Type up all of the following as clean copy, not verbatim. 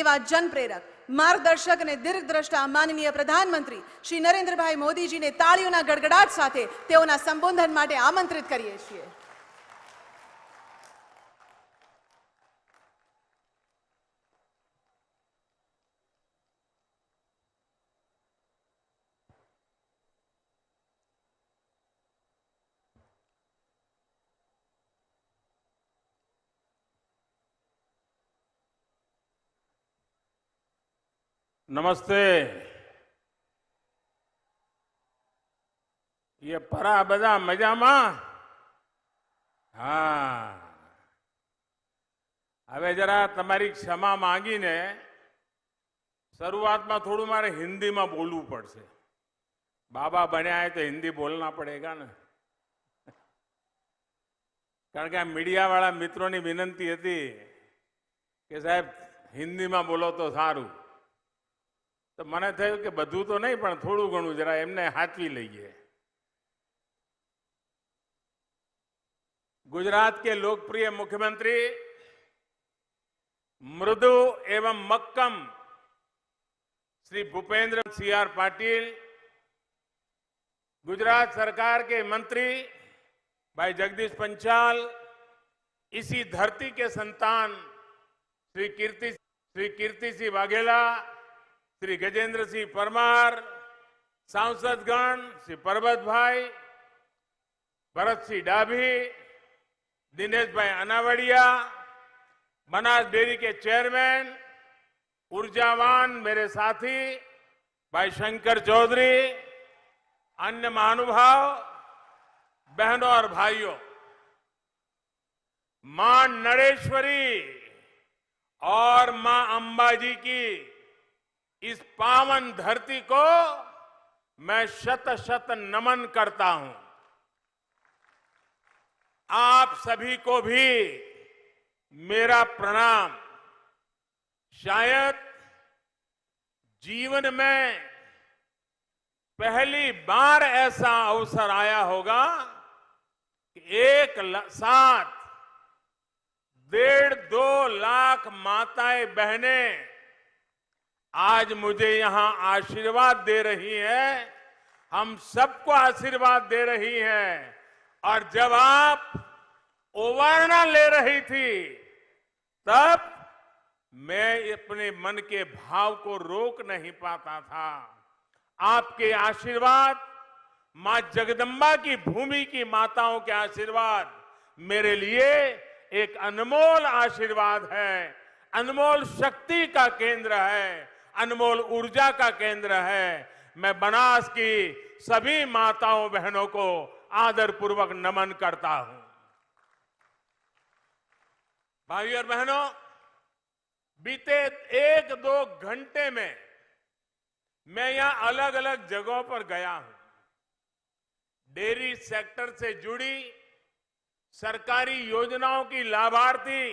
એવા જનપ્રેરક, માર્ગદર્શક અને દીર્ઘદ્રષ્ટા માનનીય પ્રધાનમંત્રી શ્રી નરેન્દ્રભાઈ મોદીજીને તાળીઓના ગડગડાટ સાથે તેઓના સંબોધન માટે આમંત્રિત કરીએ છીએ. नमस्ते. ये परा बदा मजामा? हाँ. હવે જરા તમારી ક્ષમા માંગીને શરૂઆતમાં થોડું મારે હિન્દીમાં બોલવું પડશે. બાબા બન્યા है तो हिंदी बोलना पड़ेगा ना. કારણ કે આ મીડિયાવાળા મિત્રોની વિનંતી હતી કે સાહેબ હિન્દીમાં બોલો તો સારું. તો મને થયું કે બધું તો નહીં પણ થોડું ઘણું જરા એમને હાચવી લઈએ. गुजरात के लोकप्रिय मुख्यमंत्री मृदु एवं मक्कम श्री भूपेंद्र सिंह पाटिल, गुजरात सरकार के मंत्री भाई जगदीश पंचाल, इसी धरती के संतान श्री कीर्ति सिंह वाघेला, श्री गजेंद्र सिंह परमार, सांसदगण श्री परबत भाई, भरत सिंह डाभी, दिनेश भाई अनावड़िया, बनास डेयरी के चेयरमैन, ऊर्जावान मेरे साथी भाई शंकर चौधरी, अन्य महानुभाव, बहनों और भाइयों, मां नरेश्वरी और मां अंबाजी की इस पावन धरती को मैं शत शत नमन करता हूं. आप सभी को भी मेरा प्रणाम. शायद जीवन में पहली बार ऐसा अवसर आया होगा कि एक साथ 1.5-2 लाख माताएं बहनें आज मुझे यहां आशीर्वाद दे रही हैं, हम सबको आशीर्वाद दे रही हैं. और जब आप ओवारना ले रही थी तब मैं अपने मन के भाव को रोक नहीं पाता था. आपके आशीर्वाद, मां जगदंबा की भूमि की माताओं के आशीर्वाद मेरे लिए एक अनमोल आशीर्वाद है, अनमोल शक्ति का केंद्र है, अनमोल ऊर्जा का केंद्र है. मैं बनास की सभी माताओं बहनों को आदरपूर्वक नमन करता हूं. भाइयों और बहनों, बीते 1-2 घंटे में मैं यहां अलग अलग जगहों पर गया हूं. डेयरी सेक्टर से जुड़ी सरकारी योजनाओं की लाभार्थी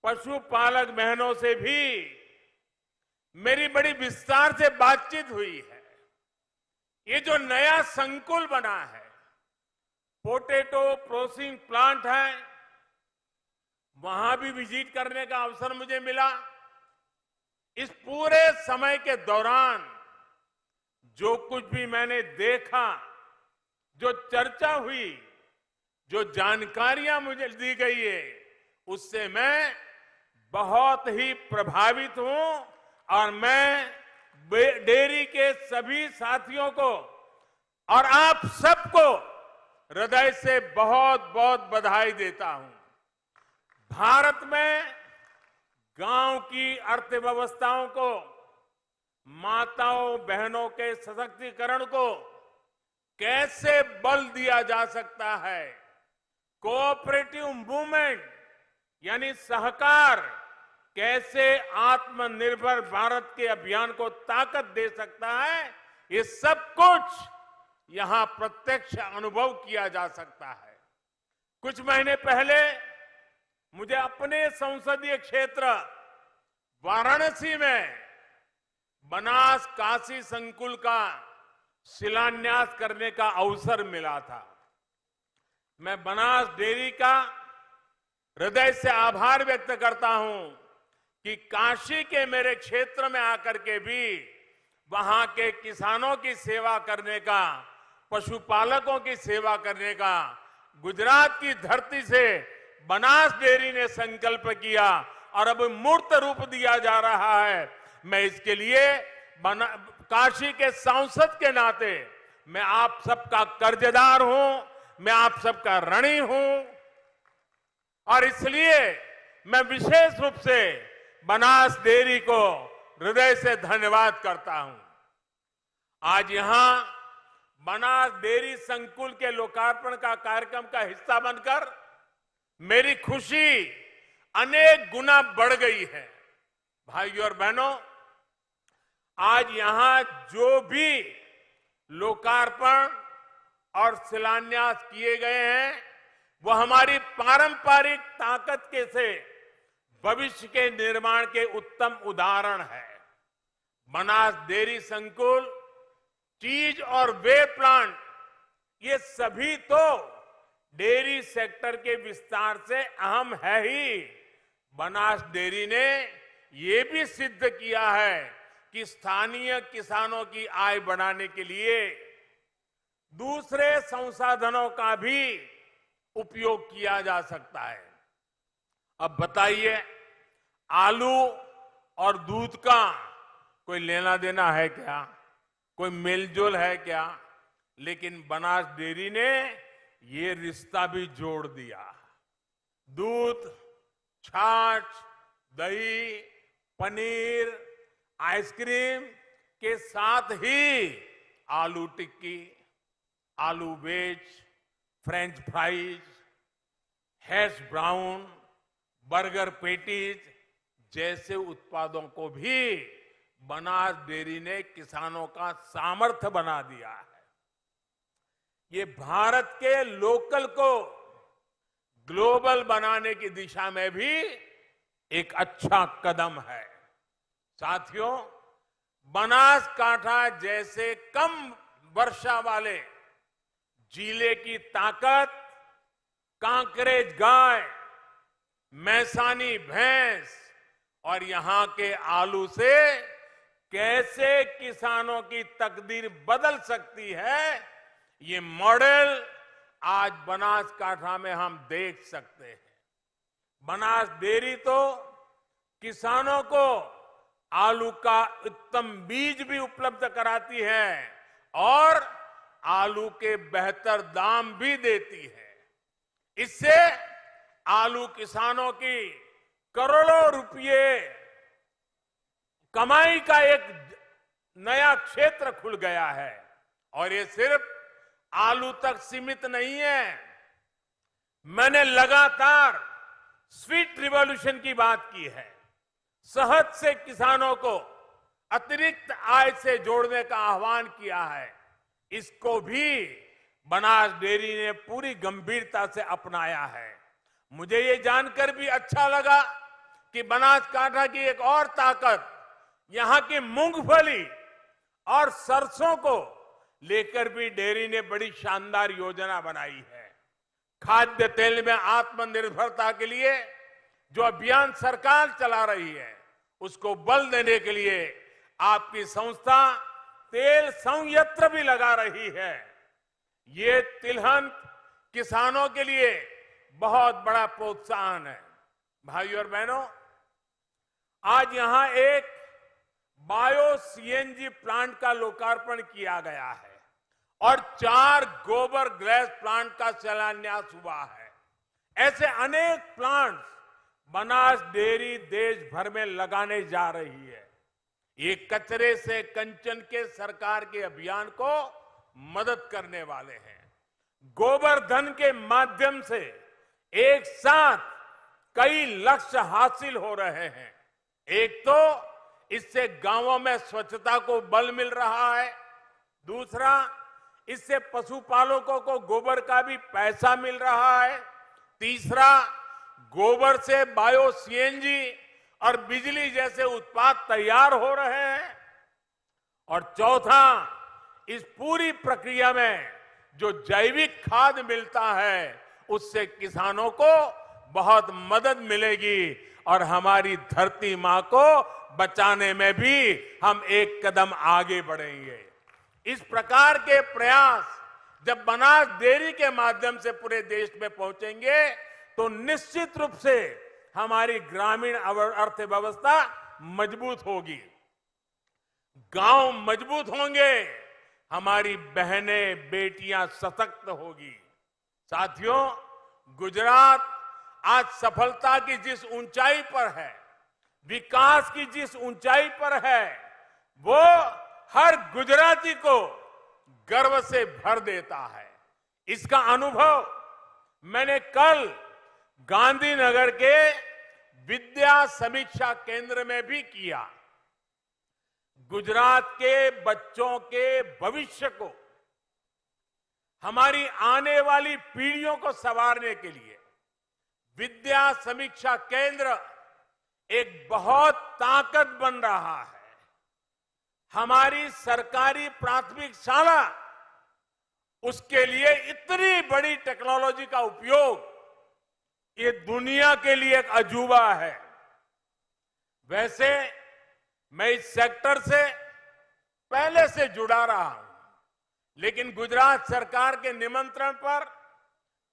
पशुपालक बहनों से भी मेरी बड़ी विस्तार से बातचीत हुई है. ये जो नया संकुल बना है, पोटैटो प्रोसेसिंग प्लांट है, वहां भी विजिट करने का अवसर मुझे मिला. इस पूरे समय के दौरान जो कुछ भी मैंने देखा, जो चर्चा हुई, जो जानकारियां मुझे दी गई है, उससे मैं बहुत ही प्रभावित हूं. और मैं डेयरी के सभी साथियों को और आप सबको हृदय से बहुत बहुत बधाई देता हूं. भारत में गांव की अर्थव्यवस्थाओं को, माताओं बहनों के सशक्तिकरण को कैसे बल दिया जा सकता है, कोऑपरेटिव मूवमेंट यानी सहकार कैसे आत्मनिर्भर भारत के अभियान को ताकत दे सकता है, ये सब कुछ यहां प्रत्यक्ष अनुभव किया जा सकता है. कुछ महीने पहले मुझे अपने संसदीय क्षेत्र वाराणसी में बनास काशी संकुल का शिलान्यास करने का अवसर मिला था. मैं बनास डेयरी का हृदय से आभार व्यक्त करता हूं कि काशी के मेरे क्षेत्र में आकर के भी वहां के किसानों की सेवा करने का, पशुपालकों की सेवा करने का गुजरात की धरती से बनास डेयरी ने संकल्प किया और अब मूर्त रूप दिया जा रहा है। मैं इसके लिए काशी के सांसद के नाते मैं आप सबका कर्जदार हूं, मैं आप सबका ऋणी हूं और इसलिए मैं विशेष रूप से बनास डेयरी को हृदय से धन्यवाद करता हूं। आज यहां बनास डेयरी संकुल के लोकार्पण का कार्यक्रम का हिस्सा बनकर मेरी खुशी अनेक गुना बढ़ गई है। भाइयों और बहनों, आज यहां जो भी लोकार्पण और शिलान्यास किए गए हैं वो हमारी पारंपरिक ताकत के से भविष्य के निर्माण के उत्तम उदाहरण है। बनास डेयरी संकुल, चीज और वे प्लांट, ये सभी तो डेयरी सेक्टर के विस्तार से अहम है ही। बनास डेयरी ने ये भी सिद्ध किया है कि स्थानीय किसानों की आय बढ़ाने के लिए दूसरे संसाधनों का भी उपयोग किया जा सकता है। अब बताइए, आलू और दूध का कोई लेना देना है क्या? कोई मेलजोल है क्या? लेकिन बनास डेयरी ने ये रिश्ता भी जोड़ दिया। दूध, छाछ, दही, पनीर, आइसक्रीम के साथ ही aloo tikki, aloo wedge, french fries, hash brown, burger patties जैसे उत्पादों को भी बनास डेयरी ने किसानों का सामर्थ्य बना दिया है। ये भारत के लोकल को ग्लोबल बनाने की दिशा में भी एक अच्छा कदम है। साथियों, बनासकांठा जैसे कम वर्षा वाले जिले की ताकत कांकरेज गाय, मैसानी भैंस और यहां के आलू से कैसे किसानों की तकदीर बदल सकती है, ये मॉडल आज बनासकांठा में हम देख सकते हैं। बनास डेयरी तो किसानों को आलू का उत्तम बीज भी उपलब्ध कराती है और आलू के बेहतर दाम भी देती है। इससे आलू किसानों की करोड़ों रुपए कमाई का एक नया क्षेत्र खुल गया है। और ये सिर्फ आलू तक सीमित नहीं है। मैंने लगातार स्वीट रिवॉल्यूशन की बात की है। शहद से किसानों को अतिरिक्त आय से जोड़ने का आह्वान किया है। इसको भी बनास डेयरी ने पूरी गंभीरता से अपनाया है। मुझे ये जानकर भी अच्छा लगा कि बनासकांठा की एक और ताकत यहां की मूंगफली और सरसों को लेकर भी डेयरी ने बड़ी शानदार योजना बनाई है। खाद्य तेल में आत्मनिर्भरता के लिए जो अभियान सरकार चला रही है, उसको बल देने के लिए आपकी संस्था तेल संयंत्र भी लगा रही है। ये तिलहन किसानों के लिए बहुत बड़ा प्रोत्साहन है। भाइयों और बहनों, आज यहां एक बायो सीएनजी प्लांट का लोकार्पण किया गया है और 4 गोबर गैस प्लांट का शिलान्यास हुआ है। ऐसे अनेक प्लांट्स बनास डेयरी देश भर में लगाने जा रही है। ये कचरे से कंचन के सरकार के अभियान को मदद करने वाले हैं। गोबर धन के माध्यम से एक साथ कई लक्ष्य हासिल हो रहे हैं। एक तो इससे गांवों में स्वच्छता को बल मिल रहा है, दूसरा इससे पशुपालकों को गोबर का भी पैसा मिल रहा है, तीसरा गोबर से बायो सीएनजी और बिजली जैसे उत्पाद तैयार हो रहे हैं, और चौथा इस पूरी प्रक्रिया में जो जैविक खाद मिलता है उससे किसानों को बहुत मदद मिलेगी और हमारी धरती मां को बचाने में भी हम एक कदम आगे बढ़ेंगे। इस प्रकार के प्रयास जब बनास डेयरी के माध्यम से पूरे देश में पहुंचेंगे तो निश्चित रूप से हमारी ग्रामीण अर्थव्यवस्था मजबूत होगी, गांव मजबूत होंगे, हमारी बहनें बेटियां सशक्त होगी। साथियों, गुजरात आज सफलता की जिस ऊंचाई पर है, विकास की जिस ऊंचाई पर है, वो हर गुजराती को गर्व से भर देता है। इसका अनुभव मैंने कल गांधीनगर के विद्या समीक्षा केंद्र में भी किया। गुजरात के बच्चों के भविष्य को, हमारी आने वाली पीढ़ियों को संवारने के लिए विद्या समीक्षा केंद्र एक बहुत ताकत बन रहा है। हमारी सरकारी प्राथमिक शाला, उसके लिए इतनी बड़ी टेक्नोलॉजी का उपयोग, ये दुनिया के लिए एक अजूबा है। वैसे मैं इस सेक्टर से पहले से जुड़ा रहा हूं, लेकिन गुजरात सरकार के निमंत्रण पर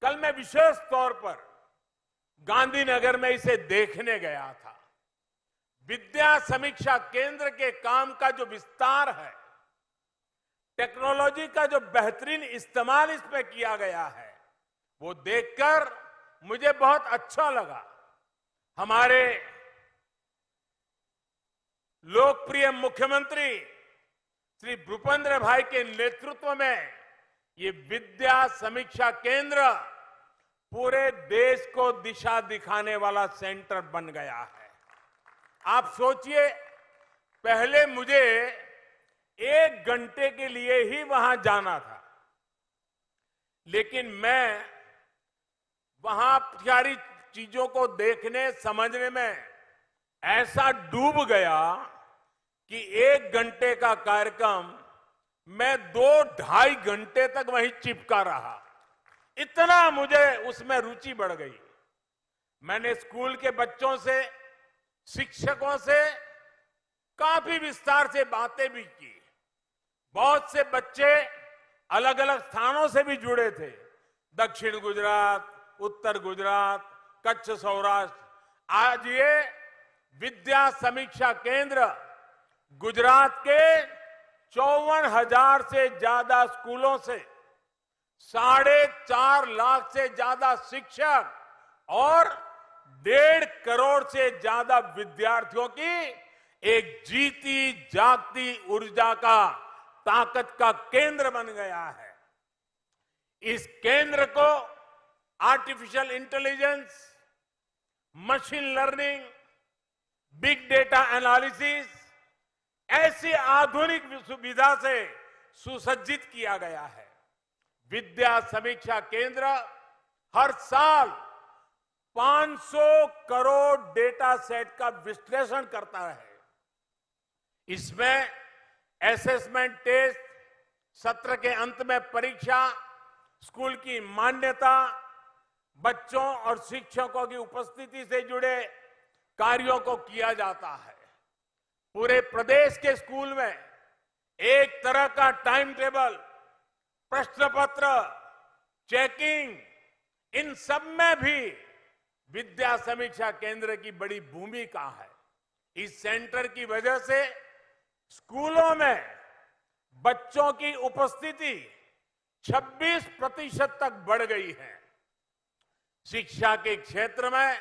कल मैं विशेष तौर पर गांधीनगर में इसे देखने गया था। विद्या समीक्षा केंद्र के काम का जो विस्तार है, टेक्नोलॉजी का जो बेहतरीन इस्तेमाल इसमें किया गया है, वो देखकर मुझे बहुत अच्छा लगा। हमारे लोकप्रिय मुख्यमंत्री श्री भूपेंद्र भाई के नेतृत्व में ये विद्या समीक्षा केंद्र पूरे देश को दिशा दिखाने वाला सेंटर बन गया है। आप सोचिए, पहले मुझे 1 घंटे के लिए ही वहां जाना था, लेकिन मैं वहां सारी चीजों को देखने समझने में ऐसा डूब गया कि 1 घंटे का कार्यक्रम मैं 2-2.5 घंटे तक वहीं चिपका रहा। इतना मुझे उसमें रुचि बढ़ गई। मैंने स्कूल के बच्चों से, शिक्षकों से काफी विस्तार से बातें भी की। बहुत से बच्चे अलग अलग स्थानों से भी जुड़े थे, दक्षिण गुजरात, उत्तर गुजरात, कच्छ, सौराष्ट्र। आज ये विद्या समीक्षा केंद्र गुजरात के 54,000 से ज्यादा स्कूलों से 4.5 लाख से ज्यादा शिक्षक और 1.5 करोड़ से ज्यादा विद्यार्थियों की एक जीती जागती ऊर्जा का, ताकत का केंद्र बन गया है। इस केंद्र को artificial intelligence, machine learning, big data analysis, ऐसी आधुनिक सुविधा से सुसज्जित किया गया है। विद्या समीक्षा केंद्र हर साल 500 करोड़ डेटा सेट का विश्लेषण करता है। इसमें असेसमेंट टेस्ट, सत्र के अंत में परीक्षा, स्कूल की मान्यता, बच्चों और शिक्षकों की उपस्थिति से जुड़े कार्यों को किया जाता है। पूरे प्रदेश के स्कूल में एक तरह का टाइम टेबल, प्रश्न पत्र, चेकिंग, इन सब में भी विद्या समीक्षा केंद्र की बड़ी भूमिका है। इस सेंटर की वजह से स्कूलों में बच्चों की उपस्थिति 26% तक बढ़ गई है। शिक्षा के क्षेत्र में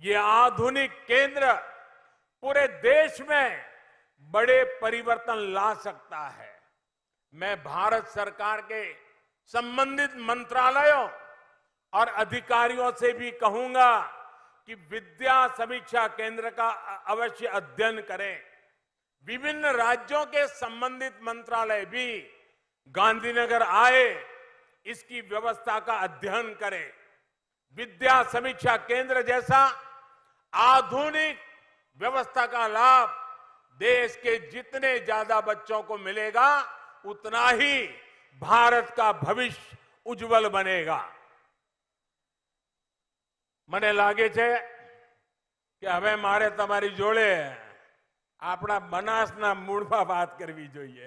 ये आधुनिक केंद्र पूरे देश में बड़े परिवर्तन ला सकता है। मैं भारत सरकार के संबंधित मंत्रालयों और अधिकारियों से भी कहूंगा कि विद्या समीक्षा केंद्र का अवश्य अध्ययन करें। विभिन्न राज्यों के संबंधित मंत्रालय भी गांधीनगर आए, इसकी व्यवस्था का अध्ययन करें। विद्या समीक्षा केंद्र जैसा आधुनिक व्यवस्था का लाभ देश के जितने ज्यादा बच्चों को मिलेगा, उतना ही भारत का भविष्य उज्जवल बनेगा। મને લાગે છે કે હવે મારે તમારી જોડે આપણા બનાસના મૂળમાં વાત કરવી જોઈએ.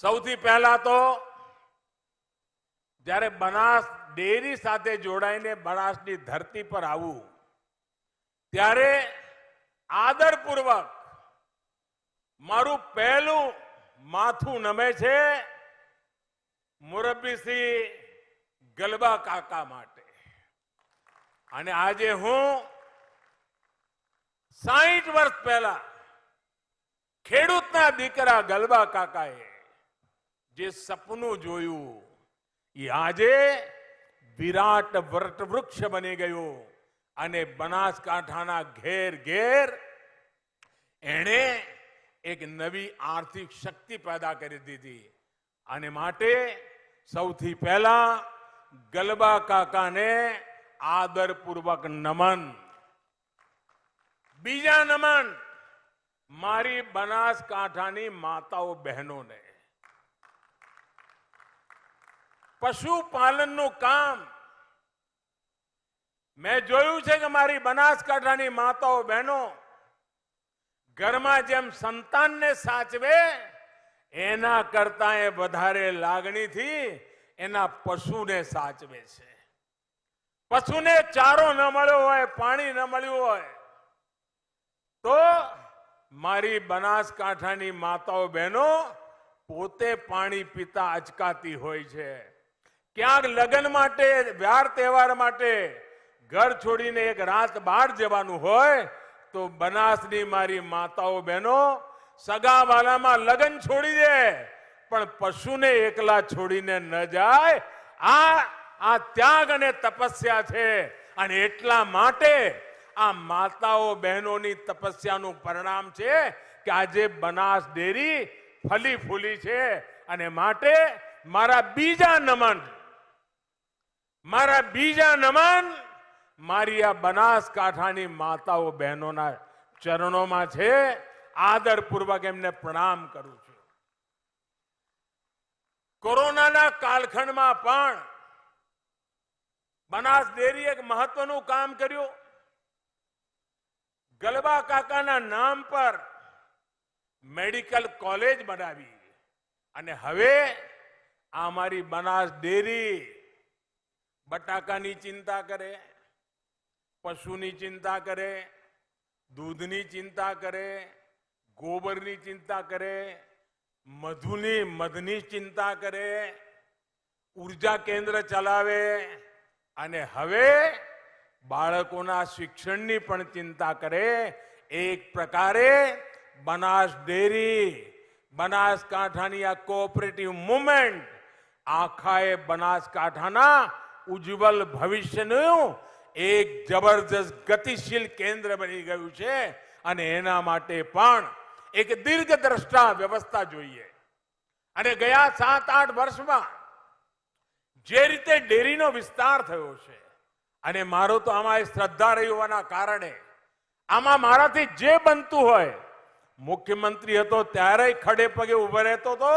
સૌથી પહેલા તો જ્યારે બનાસ ડેરી સાથે જોડાઈને બનાસની ધરતી પર આવું ત્યારે આદરપૂર્વક મારું પહેલું માથું નમે છે મુરબ્બીસિંહ ગલબા કાકા માટે. અને આજે હું 60 વર્ષ પહેલા ખેડૂતના દીકરા ગલબા કાકાએ જે સપનું જોયું એ આજે વિરાટ વટવૃક્ષ બની ગયું અને બનાસકાંઠાના ઘેર ઘેર એણે એક નવી આર્થિક શક્તિ પેદા કરી દીધી. અને માટે સૌથી પહેલા ગલબા કાકાને આદરપૂર્વક નમન. બીજા નમન મારી બનાસકાંઠાની માતાઓ બહેનોને. પશુપાલનનું કામ મેં જોયું છે કે મારી બનાસકાંઠાની માતાઓ બહેનો ઘરમાં જેમ સંતાનને સાચવે એના કરતા એ વધારે લાગણીથી એના પશુને સાચવે છે. પશુને ચારો ન મળ્યો હોય, પાણી ન મળ્યું હોય તો મારી બનાસકાંઠાની માતાઓ બહેનો પોતે પાણી પીતા અચકાતી હોય છે. ક્યાંક લગ્ન માટે, વાર તહેવાર માટે ઘર છોડીને એક રાત બહાર જવાનું હોય તો બનાસની મારી માતાઓ બહેનો સગાવાલામાં લગ્ન છોડી દે પણ પશુને એકલા છોડીને ન જાય. આ ત્યાગ અને તપસ્યા છે. અને એટલા માટે આ માતાઓ બહેનોની તપસ્યાનું પરિણામ છે કે આજે બનાસ ડેરી ફલી ફૂલી છે. અને માટે મારા બીજા નમન મારી આ બનાસકાંઠાની માતાઓ બહેનોના ચરણોમાં છે. આદરપૂર્વક એમને પ્રણામ કરું છું. કોરોનાના કાળખંડમાં પણ બનાસ ડેરી એક મહત્વનું કામ કર્યું. ગલબા કાકાના નામ પર મેડિકલ કોલેજ બનાવી અને હવે આ મારી બનાસ ડેરી બટાકાની ચિંતા કરે, પશુની ચિંતા કરે, દૂધની ચિંતા કરે, ગોબરની ચિંતા કરે, મધની ચિંતા કરે, ઉર્જા કેન્દ્ર ચલાવે અને હવે બાળકોના શિક્ષણની પણ ચિંતા કરે. એક પ્રકારે બનાસ ડેરી, બનાસકાંઠાની આ કોઓપરેટિવ મુવમેન્ટ આખાએ બનાસકાંઠાના ઉજ્જવલ ભવિષ્યનું એક જબરજસ્ત ગતિશીલ કેન્દ્ર બની ગયું છે. અને એના માટે પણ એક દીર્ઘદ્રષ્ટા વ્યવસ્થા જોઈએ. અને ગયા 7-8 વર્ષમાં જે રીતે ડેરીનો વિસ્તાર થયો છે અને મારો તો આમાં શ્રદ્ધા રહી હોવાના કારણે આમાં મારાથી જે બનતું હોય, મુખ્યમંત્રી હતો ત્યારે ખડે પગે ઉભો રહેતો હતો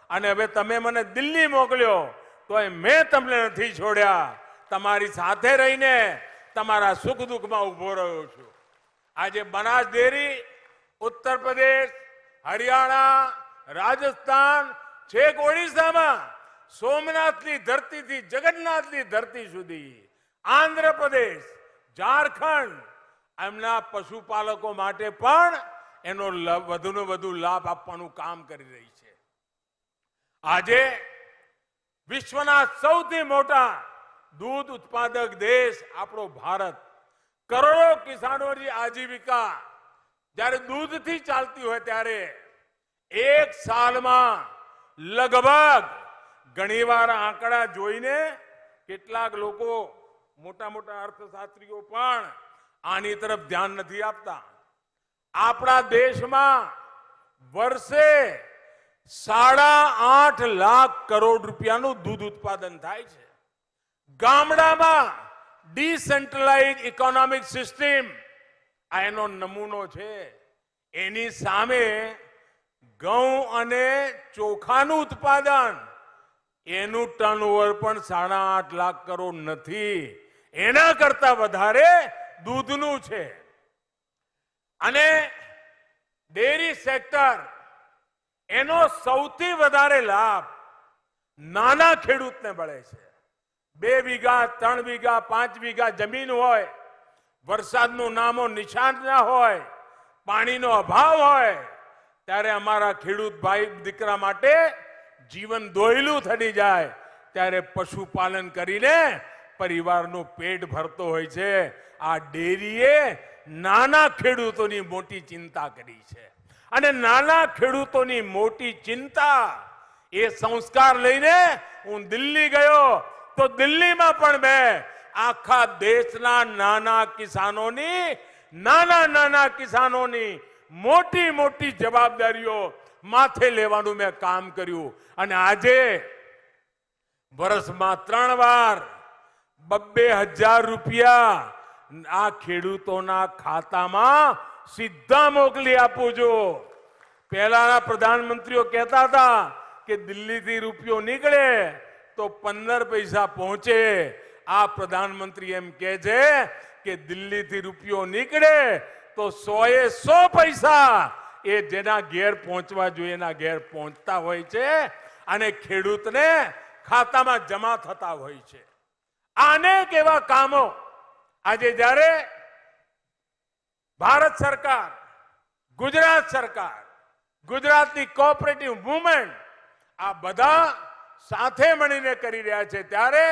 અને હવે તમે મને દિલ્હી મોકલ્યો તો મેં તમને નથી છોડ્યા. તમારી સાથે રહીને તમારા સુખ દુઃખમાં ઉભો રહ્યો છું. આજે બનાસ ડેરી ઉત્તર પ્રદેશ, હરિયાણા, રાજસ્થાન, છેક ઓડિશામાં સોમનાથની ધરતીથી જગન્નાથની ધરતી સુધી, આંધ્રપ્રદેશ, ઝારખંડ એમના પશુપાલકો માટે પણ એનો વધુને વધુ લાભ આપવાનું કામ કરી રહી છે. આજે વિશ્વના સૌથી મોટા દૂધ ઉત્પાદક દેશ આપણો ભારત, કરોડો કિસાનોની આજીવિકા જ્યારે દૂધથી ચાલતી હોય ત્યારે એક સાલમાં લગભગ ઘણીવાર આંકડા જોઈને કેટલાક લોકો, મોટા મોટા અર્થશાસ્ત્રીઓ પણ આની તરફ ધ્યાન નથી આપતા. આપણા દેશમાં વર્ષે 8.5 લાખ કરોડ રૂપિયાનું દૂધ ઉત્પાદન થાય છે. ગામડામાં ડિસેન્ટ્રલાઇઝ ઇકોનોમિક સિસ્ટમ આ એનો નમૂનો છે. એની સામે ઘઉં અને ચોખાનું ઉત્પાદન એનું ટર્નઓવર પણ 8.5 લાખ કરોડ નથી, એના કરતા વધારે દૂધનું છે. અને ડેરી સેક્ટર એનો સૌથી વધારે લાભ નાના ખેડૂતને મળે છે. 2 વીઘા 3 વીઘા 5 વીઘા જમીન હોય, વરસાદનું નામો નિશાન ના હોય, પાણીનો અભાવ હોય, ત્યારે અમારા ખેડૂત ભાઈ દીકરા માટે જીવન દોયલું થઈ જાય ત્યારે પશુપાલન કરીને પરિવારનું પેટ ભરતો હોય છે. આ ડેરીએ નાના ખેડૂતોની મોટી ચિંતા કરી છે. અને નાના ખેડૂતોની મોટી ચિંતા એ સંસ્કાર લઈને હું દિલ્હી ગયો તો દિલ્હીમાં પણ મેં આખા દેશના નાના કિસાનોની મોટી મોટી જવાબદારીઓ માથે લેવાનું મેં કામ કર્યું. અને આજે વર્ષમાં 3 વાર 2,000 રૂપિયા આ ખેડૂતોના ખાતામાં સીધા મોકલી આપું છું. પહેલાના પ્રધાનમંત્રીઓ કહેતા હતા કે દિલ્હીથી રૂપિયો નીકળે તો 15 પૈસા પહોંચે. આ પ્રધાનમંત્રી એમ કહે છે કે દિલ્હીથી રૂપિયો નીકળે તો 100 પૈસા એ જેના ઘેર પહોંચવા જોઈએ એના ઘેર પહોંચતા હોય છે અને ખેડૂતને ખાતામાં જમા થતા હોય છે. અનેક એવા કામો આજે જ્યારે ભારત સરકાર, ગુજરાત સરકાર, ગુજરાતની કોઓપરેટિવ મુવમેન્ટ આ બધા સાથે મળીને કરી રહ્યા છે, ત્યારે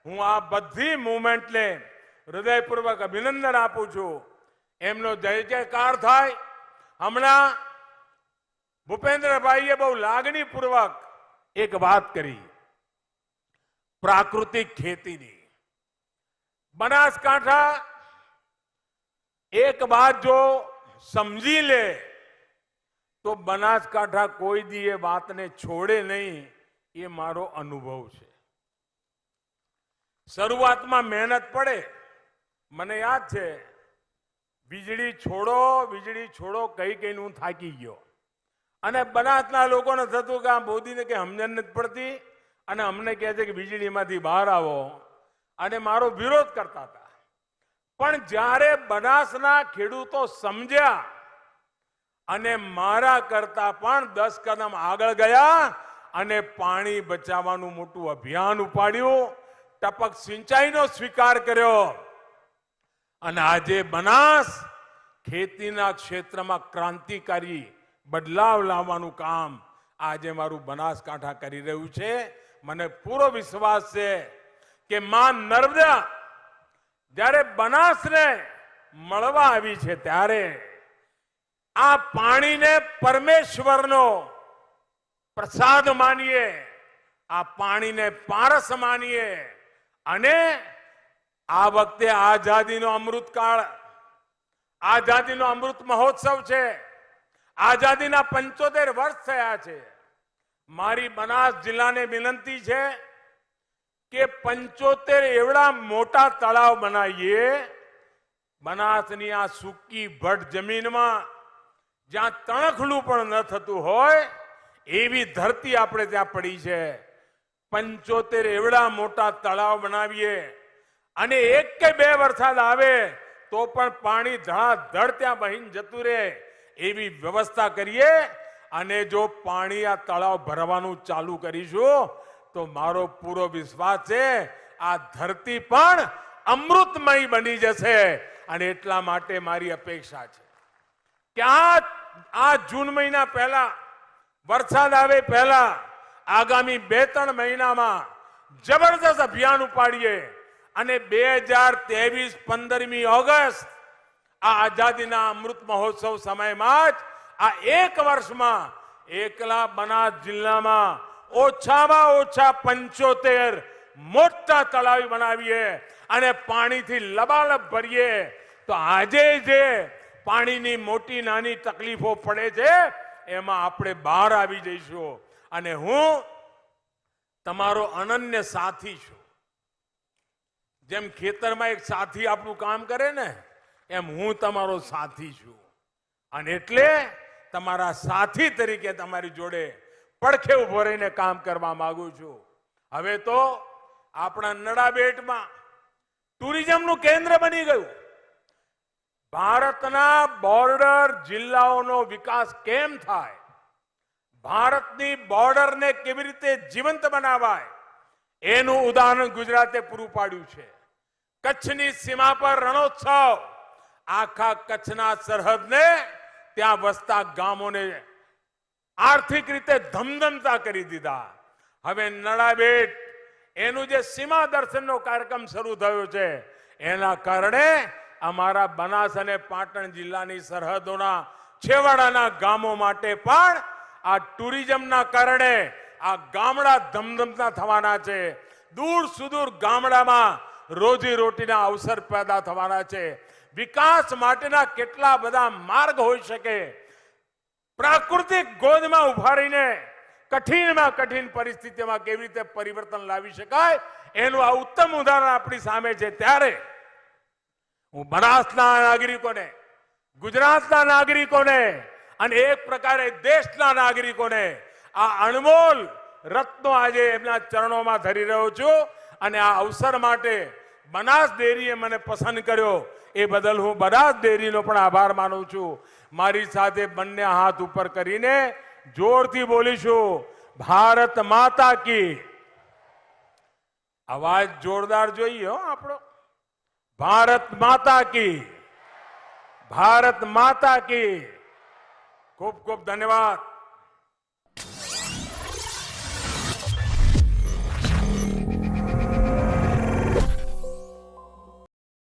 હું આ બધી મુવમેન્ટને હૃદયપૂર્વક અભિનંદન આપું છું. એમનો જય જયકાર થાય. હમણાં ભૂપેન્દ્રભાઈએ બહુ લાગણીપૂર્વક એક વાત કરી પ્રાકૃતિક ખેતીની. બનાસકાંઠા એક વાત જો સમજી લે તો બનાસકાંઠા કોઈ દી એ વાતને છોડે નહીં, એ મારો અનુભવ છે. શરૂઆતમાં મહેનત પડે. મને યાદ છે વીજળી છોડો કહીને હું થાકી ગયો. અને બનાસના લોકોને થતું કે આ મોદીને કે સમજણ નથી પડતી અને અમને કહે છે કે વીજળીમાંથી બહાર આવો, અને મારો વિરોધ કરતા હતા. પણ જ્યારે બનાસના ખેડૂતો સમજ્યા અને મારા કરતા પણ 10 કદમ આગળ ગયા અને પાણી બચાવવાનું મોટું અભિયાન ઉપાડ્યું, ટપક સિંચાઈનો સ્વીકાર કર્યો, અને આજે બનાસ ખેતીના ક્ષેત્રમાં ક્રાંતિકારી બદલાવ લાવવાનું કામ આજે મારું બનાસકાંઠા કરી રહ્યું છે. મને પૂરો વિશ્વાસ છે કે માં નર્મદા જ્યારે બનાસને મળવા આવી છે ત્યારે આ પાણીને પરમેશ્વરનો પ્રસાદ માનીએ, આ પાણીને પારસ માનીએ. અને આ વખતે આઝાદીનો અમૃતકાળ, આઝાદીનો અમૃત મહોત્સવ છે. આઝાદીના 75 વર્ષ થયા છે. મારી બનાસ જિલ્લાને વિનંતી છે કે 75 એવડા મોટા તળાવ બનાવીએ. બનાસની આ સૂકી ભટ્ટ જમીનમાં જ્યાં તણખલું પણ ન થતું હોય એવી ધરતી આપણે ત્યાં પડી છે. 75 એવડા મોટા તળાવ બનાવીએ અને 1 કે 2 વરસાદ આવે તો પણ પાણી ધડાધડ ત્યાં બહીને જતું રહે એવી વ્યવસ્થા કરીએ. અને જો પાણી આ તળાવ ભરવાનું ચાલુ કરીશું તો મારો પૂરો વિશ્વાસ છે આ ધરતી પણ અમૃતમય બની જશે. અને એટલા માટે મારી અપેક્ષા છે કે આ જૂન મહિના પહેલા, વરસાદ આવે પહેલા, આગામી 2-3 મહિનામાં જબરદસ્ત અભિયાન ઉપાડીએ અને 2023 15મી ઓગસ્ટ આ આઝાદીના અમૃત મહોત્સવ સમયમાં જ આ 1 વર્ષમાં એકલા બનાસ જિલ્લામાં ઓછામાં ઓછા 75 મોટા તળાવ બનાવીએ અને પાણીથી લબાલબ ભરીએ. તો આજે જે પાણીની મોટી નાની તકલીફો પડે છે એમાં આપણે બહાર આવી જઈશું. અને હું તમારો અનન્ય સાથી છું. જેમ ખેતરમાં એક સાથી આપણું કામ કરે ને એમ હું તમારો સાથી છું. અને એટલે તમારા સાથી તરીકે તમારી જોડે પડખે ઉભો રહીને કામ કરવા માંગુ છું. હવે તો આપણા નડાબેટમાં ટુરિઝમનું કેન્દ્ર બની ગયું. ભારતના બોર્ડર જિલ્લાઓનો વિકાસ કેમ થાય, ભારતની બોર્ડરને કેવી રીતે જીવંત બનાવાય, એનું ઉદાહરણ ગુજરાતે પૂરું પાડ્યું છે. કચ્છની સીમા પર રણોત્સવ આખા કચ્છના સરહદને, ત્યાં વસતા ગામોને આર્થિક રીતે ધમધમતા કરી દીધા. હવે નડાબેટ એનું જે સીમા દર્શનનો કાર્યક્રમ શરૂ થયો છે, એના કારણે અમારા બનાસ અને પાટણ જિલ્લાની સરહદોના છેવાડાના ગામો માટે પણ આ ટુરિઝમના કારણે આ ગામડા ધમધમતા થવાના છે. દૂર સુદૂર ગામડામાં રોજી રોટીના અવસર પેદા થવાના છે. વિકાસ માટેના કેટલા બધા માર્ગ હોઈ શકે. પ્રાકૃતિક ગોદમાં ઉભા રહીને કઠિનમાં કઠિન પરિસ્થિતિમાં કેવી રીતે પરિવર્તન લાવી શકાય, એનું આ ઉત્તમ ઉદાહરણ આપણી સામે છે. ત્યારે હું બનાસના નાગરિકોને, ગુજરાતના નાગરિકોને અને એક પ્રકારે દેશના નાગરિકોને આ અણમોલ રત્નો આજે એમના ચરણોમાં ધરી રહ્યો છું. અને આ અવસર માટે બનાસ ડેરીએ મને પસંદ કર્યો, એ બદલ હું બનાસ ડેરીનો પણ આભાર માનું છું. મારી સાથે બંને હાથ ઉપર કરીને જોરથી બોલીશું, ભારત માતા કી. અવાજ જોરદાર જોઈએ હો આપણો. ભારત માતા કી, ભારત માતા કી. ખૂબ ખૂબ ધન્યવાદ.